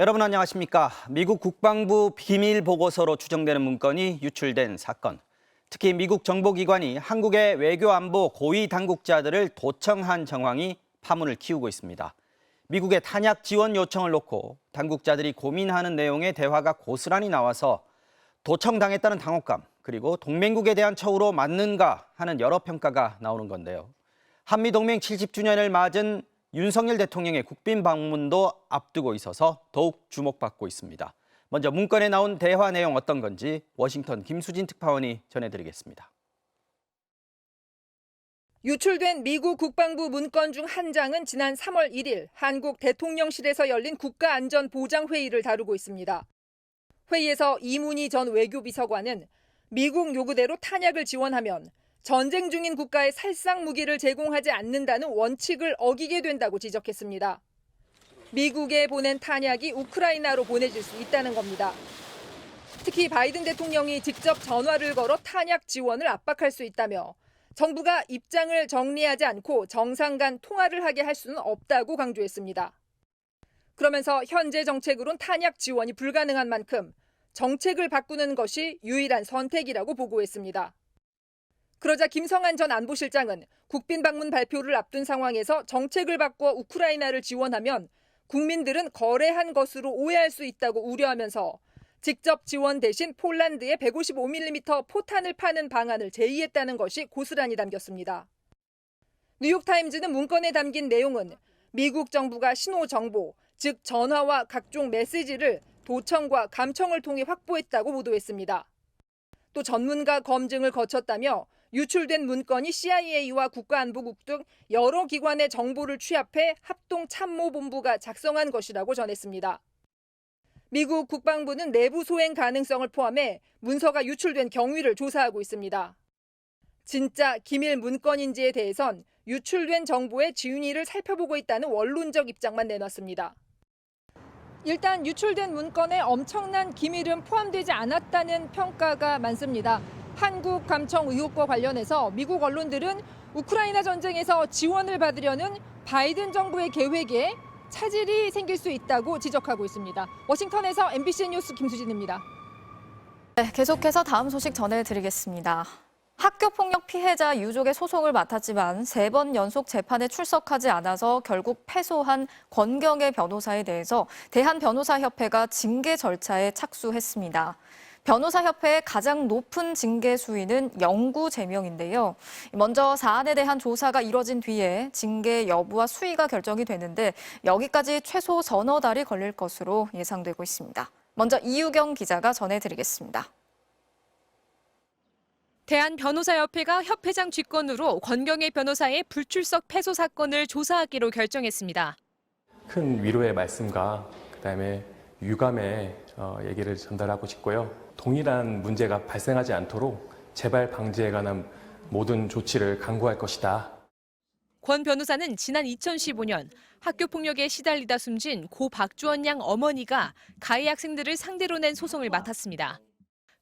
여러분 안녕하십니까? 미국 국방부 비밀 보고서로 추정되는 문건이 유출된 사건. 특히 미국 정보기관이 한국의 외교안보 고위 당국자들을 도청한 정황이 파문을 키우고 있습니다. 미국의 탄약 지원 요청을 놓고 당국자들이 고민하는 내용의 대화가 고스란히 나와서 도청당했다는 당혹감, 그리고 동맹국에 대한 처우로 맞는가 하는 여러 평가가 나오는 건데요. 한미동맹 70주년을 맞은 윤석열 대통령의 국빈 방문도 앞두고 있어서 더욱 주목받고 있습니다. 먼저 문건에 나온 대화 내용 어떤 건지 워싱턴 김수진 특파원이 전해드리겠습니다. 유출된 미국 국방부 문건 중 한 장은 지난 3월 1일 한국 대통령실에서 열린 국가안전보장회의를 다루고 있습니다. 회의에서 이문희 전 외교비서관은 미국 요구대로 탄약을 지원하면 전쟁 중인 국가에 살상 무기를 제공하지 않는다는 원칙을 어기게 된다고 지적했습니다. 미국에 보낸 탄약이 우크라이나로 보내질 수 있다는 겁니다. 특히 바이든 대통령이 직접 전화를 걸어 탄약 지원을 압박할 수 있다며 정부가 입장을 정리하지 않고 정상 간 통화를 하게 할 수는 없다고 강조했습니다. 그러면서 현재 정책으론 탄약 지원이 불가능한 만큼 정책을 바꾸는 것이 유일한 선택이라고 보고했습니다. 그러자 김성한 전 안보실장은 국빈 방문 발표를 앞둔 상황에서 정책을 바꿔 우크라이나를 지원하면 국민들은 거래한 것으로 오해할 수 있다고 우려하면서 직접 지원 대신 폴란드에 155mm 포탄을 파는 방안을 제의했다는 것이 고스란히 담겼습니다. 뉴욕타임즈는 문건에 담긴 내용은 미국 정부가 신호 정보, 즉 전화와 각종 메시지를 도청과 감청을 통해 확보했다고 보도했습니다. 또 전문가 검증을 거쳤다며 유출된 문건이 CIA와 국가안보국 등 여러 기관의 정보를 취합해 합동참모본부가 작성한 것이라고 전했습니다. 미국 국방부는 내부 소행 가능성을 포함해 문서가 유출된 경위를 조사하고 있습니다. 진짜 기밀 문건인지에 대해선 유출된 정보의 진위를 살펴보고 있다는 원론적 입장만 내놨습니다. 일단 유출된 문건에 엄청난 기밀은 포함되지 않았다는 평가가 많습니다. 한국 감청 의혹과 관련해서 미국 언론들은 우크라이나 전쟁에서 지원을 받으려는 바이든 정부의 계획에 차질이 생길 수 있다고 지적하고 있습니다. 워싱턴에서 MBC 뉴스 김수진입니다. 네, 계속해서 다음 소식 전해드리겠습니다. 학교폭력 피해자 유족의 소송을 맡았지만 3번 연속 재판에 출석하지 않아서 결국 패소한 권경의 변호사에 대해서 대한변호사협회가 징계 절차에 착수했습니다. 변호사협회의 가장 높은 징계 수위는 영구 제명인데요. 먼저 사안에 대한 조사가 이뤄진 뒤에 징계 여부와 수위가 결정이 되는데 여기까지 최소 서너 달이 걸릴 것으로 예상되고 있습니다. 먼저 이유경 기자가 전해드리겠습니다. 대한변호사협회가 협회장 직권으로 권경의 변호사의 불출석 패소 사건을 조사하기로 결정했습니다. 큰 위로의 말씀과 그다음에 유감의 얘기를 전달하고 싶고요. 동일한 문제가 발생하지 않도록 재발 방지에 관한 모든 조치를 강구할 것이다. 권 변호사는 지난 2015년 학교 폭력에 시달리다 숨진 고 박주원 양 어머니가 가해 학생들을 상대로 낸 소송을 맡았습니다.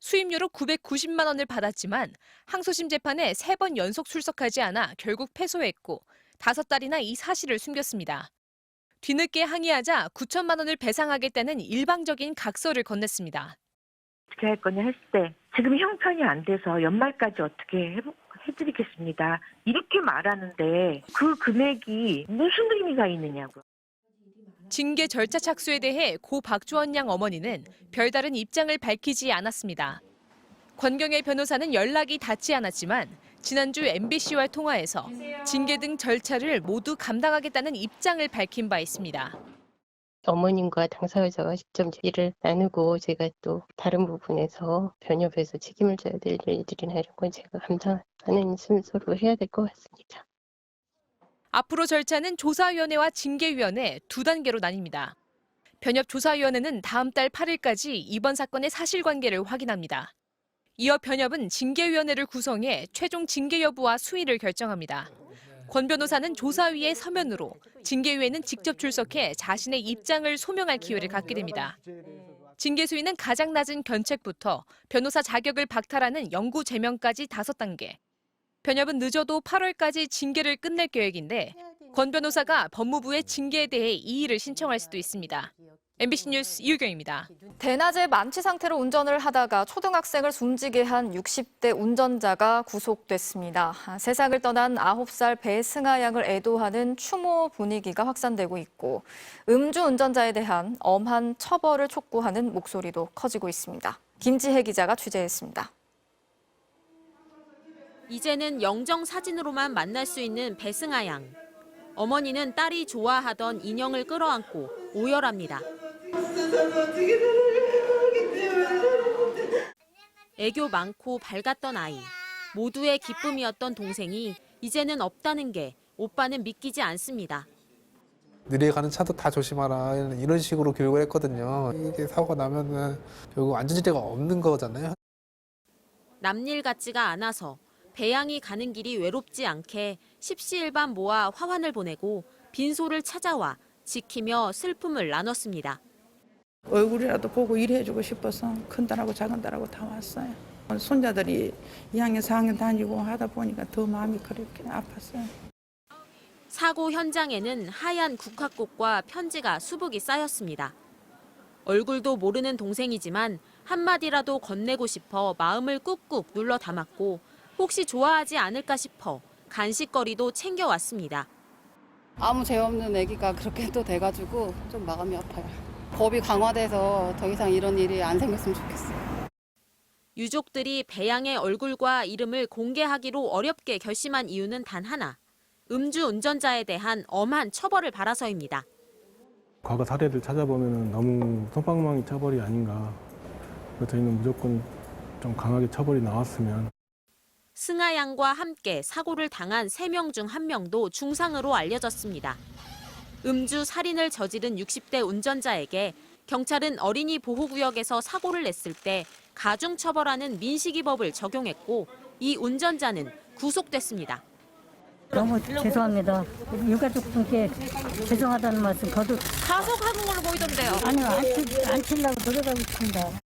수임료로 990만 원을 받았지만 항소심 재판에 3번 연속 출석하지 않아 결국 패소했고 5달이나 이 사실을 숨겼습니다. 뒤늦게 항의하자 9천만 원을 배상하겠다는 일방적인 각서를 건넸습니다. 어떻게 할 거냐 했을 때 지금 형편이 안 돼서 연말까지 어떻게 해드리겠습니다. 이렇게 말하는데 그 금액이 무슨 의미가 있느냐고요. 징계 절차 착수에 대해 고 박주원 양 어머니는 별다른 입장을 밝히지 않았습니다. 권경의 변호사는 연락이 닿지 않았지만 지난주 MBC와 통화에서 징계 등 절차를 모두 감당하겠다는 입장을 밝힌 바 있습니다. 어머님과 당사자가 직접 얘기를 나누고 제가 또 다른 부분에서 변협에서 책임을 져야 될 일들이나 이런 건 제가 감당하는 순서로 해야 될 것 같습니다. 앞으로 절차는 조사위원회와 징계위원회 2단계로 나뉩니다. 변협조사위원회는 다음 달 8일까지 이번 사건의 사실관계를 확인합니다. 이어 변협은 징계위원회를 구성해 최종 징계 여부와 수위를 결정합니다. 권 변호사는 조사위의 서면으로, 징계위에는 직접 출석해 자신의 입장을 소명할 기회를 갖게 됩니다. 징계 수위는 가장 낮은 견책부터 변호사 자격을 박탈하는 영구 제명까지 5단계. 변협은 늦어도 8월까지 징계를 끝낼 계획인데 권 변호사가 법무부에 징계에 대해 이의를 신청할 수도 있습니다. MBC 뉴스 이유경입니다. 대낮에 만취 상태로 운전을 하다가 초등학생을 숨지게 한 60대 운전자가 구속됐습니다. 세상을 떠난 9살 배승아 양을 애도하는 추모 분위기가 확산되고 있고 음주 운전자에 대한 엄한 처벌을 촉구하는 목소리도 커지고 있습니다. 김지혜 기자가 취재했습니다. 이제는 영정 사진으로만 만날 수 있는 배승아 양. 어머니는 딸이 좋아하던 인형을 끌어안고 오열합니다. 애교 많고 밝았던 아이. 모두의 기쁨이었던 동생이 이제는 없다는 게 오빠는 믿기지 않습니다. 느리게 가는 차도 다 조심하라 이런 식으로 교육을 했거든요. 이게 사고가 나면은 결국 안전지대가 없는 거잖아요. 남일 같지가 않아서 배양이 가는 길이 외롭지 않게 십시일반 모아 화환을 보내고 빈소를 찾아와 지키며 슬픔을 나눴습니다. 얼굴이라도 보고 일해주고 싶어서 큰 딸하고 작은 딸하고 다 왔어요. 손자들이 2학년, 4학년 다니고 하다 보니까 더 마음이 그렇게 아팠어요. 사고 현장에는 하얀 국화꽃과 편지가 수북이 쌓였습니다. 얼굴도 모르는 동생이지만 한마디라도 건네고 싶어 마음을 꾹꾹 눌러 담았고 혹시 좋아하지 않을까 싶어 간식거리도 챙겨왔습니다. 아무 죄 없는 아기가 그렇게 또 돼가지고 좀 마음이 아파요. 법이 강화돼서 더 이상 이런 일이 안 생겼으면 좋겠어요. 유족들이 배양의 얼굴과 이름을 공개하기로 어렵게 결심한 이유는 단 하나. 음주 운전자에 대한 엄한 처벌을 바라서입니다. 과거 사례를 찾아보면 너무 솜방망이 처벌이 아닌가. 그래서 저희는 무조건 좀 강하게 처벌이 나왔으면. 승아 양과 함께 사고를 당한 3명 중 1명도 중상으로 알려졌습니다. 음주 살인을 저지른 60대 운전자에게 경찰은 어린이 보호구역에서 사고를 냈을 때 가중처벌하는 민식이법을 적용했고 이 운전자는 구속됐습니다. 너무 죄송합니다. 유가족분께 죄송하다는 말씀 거듭 가속하는 걸로 보이던데요. 아니요 안 치려고 노력하고 있습니다.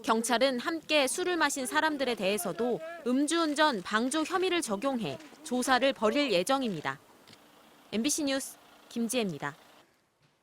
경찰은 함께 술을 마신 사람들에 대해서도 음주운전 방조 혐의를 적용해 조사를 벌일 예정입니다. MBC 뉴스 김지혜입니다.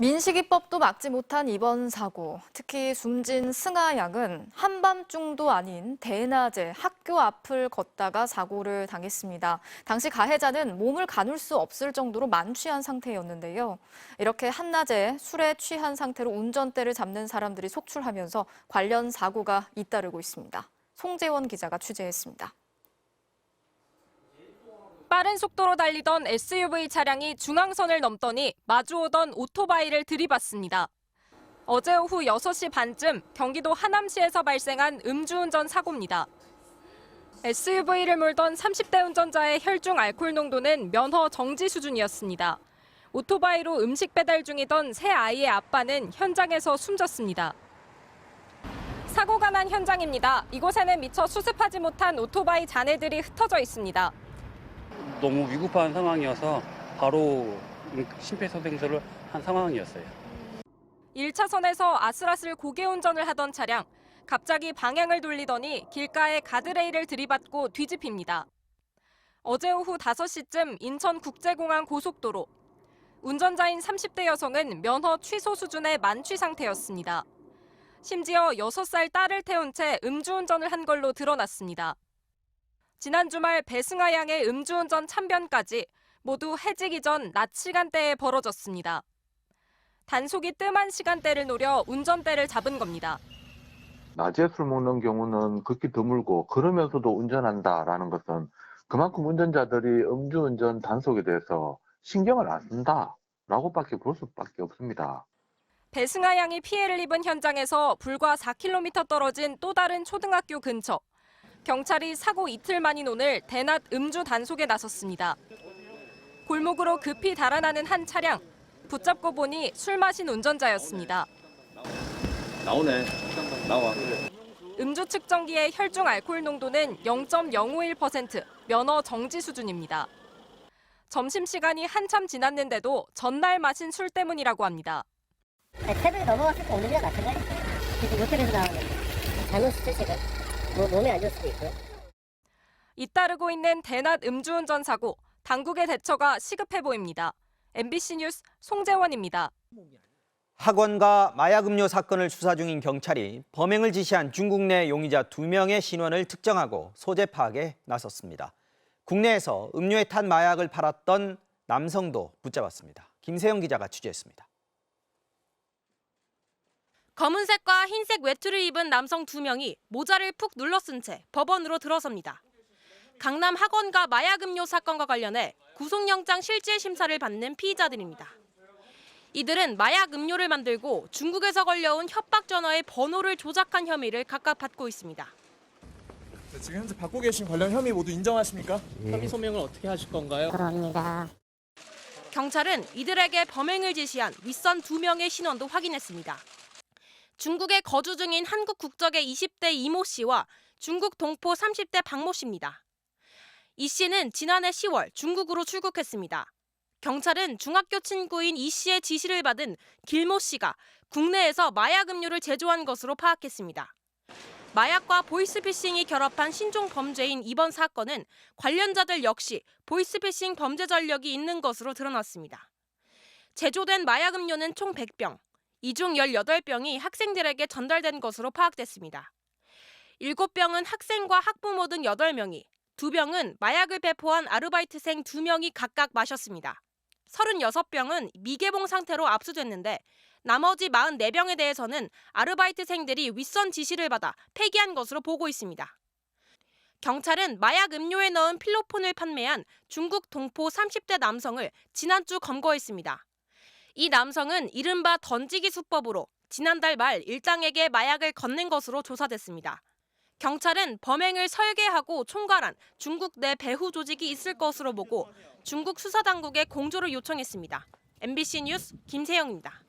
민식이법도 막지 못한 이번 사고, 특히 숨진 승아 양은 한밤중도 아닌 대낮에 학교 앞을 걷다가 사고를 당했습니다. 당시 가해자는 몸을 가눌 수 없을 정도로 만취한 상태였는데요. 이렇게 한낮에 술에 취한 상태로 운전대를 잡는 사람들이 속출하면서 관련 사고가 잇따르고 있습니다. 송재원 기자가 취재했습니다. 빠른 속도로 달리던 SUV 차량이 중앙선을 넘더니 마주오던 오토바이를 들이받습니다. 어제 오후 6시 반쯤 경기도 하남시에서 발생한 음주운전 사고입니다. SUV를 몰던 30대 운전자의 혈중 알코올 농도는 면허 정지 수준이었습니다. 오토바이로 음식 배달 중이던 세 아이의 아빠는 현장에서 숨졌습니다. 사고가 난 현장입니다. 이곳에는 미처 수습하지 못한 오토바이 잔해들이 흩어져 있습니다. 너무 위급한 상황이어서 바로 심폐소생술을 한 상황이었어요. 1차선에서 아슬아슬 고개 운전을 하던 차량, 갑자기 방향을 돌리더니 길가에 가드레일을 들이받고 뒤집힙니다. 어제 오후 5시쯤 인천국제공항 고속도로. 운전자인 30대 여성은 면허 취소 수준의 만취 상태였습니다. 심지어 6살 딸을 태운 채 음주운전을 한 걸로 드러났습니다. 지난 주말 배승아 양의 음주운전 참변까지 모두 해지기 전 낮 시간대에 벌어졌습니다. 단속이 뜸한 시간대를 노려 운전대를 잡은 겁니다. 낮에 술 먹는 경우는 극히 드물고 그러면서도 운전한다라는 것은 그만큼 운전자들이 음주운전 단속에 대해서 신경을 안 쓴다라고밖에 볼 수밖에 없습니다. 배승아 양이 피해를 입은 현장에서 불과 4km 떨어진 또 다른 초등학교 근처. 경찰이 사고 이틀 만인 오늘 대낮 음주 단속에 나섰습니다. 골목으로 급히 달아나는 한 차량. 붙잡고 보니 술 마신 운전자였습니다. 나오네. 나와. 음주 측정기의 혈중 알코올 농도는 0.051%, 면허 정지 수준입니다. 점심시간이 한참 지났는데도 전날 마신 술 때문이라고 합니다. 새벽에 넘어갔을 때 오는 게 마찬가지죠. 모텔에서 나오는 잘못 스트레스가 몸에 안 좋을 수도 있고요. 잇따르고 있는 대낮 음주운전 사고, 당국의 대처가 시급해 보입니다. MBC 뉴스 송재원입니다. 학원가 마약 음료 사건을 수사 중인 경찰이 범행을 지시한 중국 내 용의자 2명의 신원을 특정하고 소재 파악에 나섰습니다. 국내에서 음료에 탄 마약을 팔았던 남성도 붙잡았습니다. 김세영 기자가 취재했습니다. 검은색과 흰색 외투를 입은 남성 2명이 모자를 푹 눌러 쓴 채 법원으로 들어섭니다. 강남 학원가 마약 음료 사건과 관련해 구속영장 실질 심사를 받는 피의자들입니다. 이들은 마약 음료를 만들고 중국에서 걸려온 협박 전화의 번호를 조작한 혐의를 각각 받고 있습니다. 네, 지금 현재 받고 계신 관련 혐의 모두 인정하십니까? 혐의 소명을 어떻게 하실 건가요? 그럽니다. 경찰은 이들에게 범행을 지시한 윗선 2명의 신원도 확인했습니다. 중국에 거주 중인 한국 국적의 20대 이모 씨와 중국 동포 30대 박모 씨입니다. 이 씨는 지난해 10월 중국으로 출국했습니다. 경찰은 중학교 친구인 이 씨의 지시를 받은 길모 씨가 국내에서 마약 음료를 제조한 것으로 파악했습니다. 마약과 보이스피싱이 결합한 신종 범죄인 이번 사건은 관련자들 역시 보이스피싱 범죄 전력이 있는 것으로 드러났습니다. 제조된 마약 음료는 총 100병, 이 중 18병이 학생들에게 전달된 것으로 파악됐습니다. 7병은 학생과 학부모 등 8명이, 2병은 마약을 배포한 아르바이트생 2명이 각각 마셨습니다. 36병은 미개봉 상태로 압수됐는데 나머지 44병에 대해서는 아르바이트생들이 윗선 지시를 받아 폐기한 것으로 보고 있습니다. 경찰은 마약 음료에 넣은 필로폰을 판매한 중국 동포 30대 남성을 지난주 검거했습니다. 이 남성은 이른바 던지기 수법으로 지난달 말 일당에게 마약을 건넨 것으로 조사됐습니다. 경찰은 범행을 설계하고 총괄한 중국 내 배후 조직이 있을 것으로 보고 중국 수사당국에 공조를 요청했습니다. MBC 뉴스 김세영입니다.